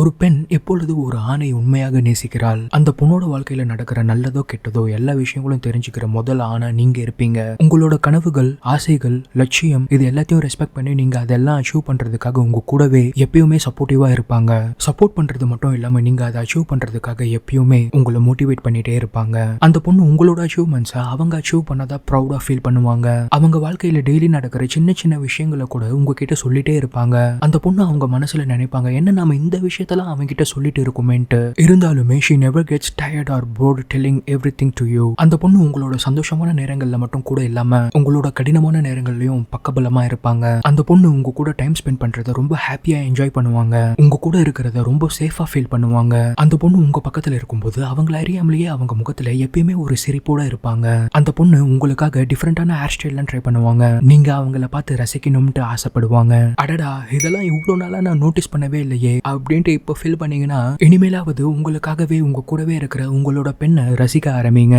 ஒரு பெண் எப்பொழுது ஒரு ஆணை உண்மையாக நேசிக்கிறாள், அந்த பொண்ணோட வாழ்க்கையில நடக்கிற நல்லதோ கெட்டதோ எல்லா விஷயங்களும் தெரிஞ்சுக்கிற முதல் ஆணா நீங்க இருப்பீங்க. உங்களோட கனவுகள், ஆசைகள், லட்சியம் இது எல்லாத்தையும் ரெஸ்பெக்ட் பண்ணி நீங்க அதெல்லாம் அச்சீவ் பண்றதுக்காக உங்க கூடவே எப்பயுமே சப்போர்ட்டிவா இருப்பாங்க. சப்போர்ட் பண்றது மட்டும் இல்லாம நீங்க அதை அச்சீவ் பண்றதுக்காக எப்பயுமே உங்களை மோட்டிவேட் பண்ணிட்டே இருப்பாங்க. அந்த பொண்ணு உங்களோட அச்சீவ்மெண்ட்ஸை அவங்க அச்சீவ் பண்ணதா ப்ரௌடா ஃபீல் பண்ணுவாங்க. அவங்க வாழ்க்கையில டெய்லி நடக்கிற சின்ன சின்ன விஷயங்களை கூட உங்ககிட்ட சொல்லிட்டே இருப்பாங்க. அந்த பொண்ணு அவங்க மனசுல நினைப்பாங்க, என்ன நாம இந்த விஷயத்தெல்லாம் அவங்க கிட்ட சொல்லிட்டு இருக்குமேன்ட்டு. இருந்தாலுமே she never gets tired or bored telling everything to you. அந்த பொண்ணு உங்களோட சந்தோஷமான நேரங்கள்ல மட்டும் கூட இல்லாம உங்களோட கடினமான நேரங்கள்லயும் பக்கபலமா இருப்பாங்க. அந்த பொண்ணு உங்க கூட டைம் ஸ்பெண்ட் பண்றத ரொம்ப ஹாப்பியா என்ஜாய் பண்ணுவாங்க. உங்க கூட இருக்கிறத ரொம்ப சேஃபா ஃபீல் பண்ணுவாங்க. அந்த பொண்ணு உங்க பக்கத்துல இருக்கும்போது அவங்கள அறியாமலேயே அவங்க முகத்துல எப்பயுமே ஒரு சிரிப்போட இருப்பாங்க. அந்த பொண்ணு உங்களுக்காக டிஃப்ரெண்டான ஹேர் ஸ்டைல்லாம் ட்ரை பண்ணுவாங்க. நீங்க அவங்கள பார்த்து ரசிக்கணும்ட்டு ஆசைப்படுவாங்க. அடடா, இதெல்லாம் இவ்வளவு நாளா நான் நோட்டீஸ் பண்ணவே இல்லையே அப்படின்ட்டு இப்போ ஃபீல் பண்ணீங்கன்னா இனிமேலாவது உங்களுக்காகவே உங்க கூடவே இருக்கிற உங்களோட பெண்ணை ரசிக்க ஆரம்பிங்க.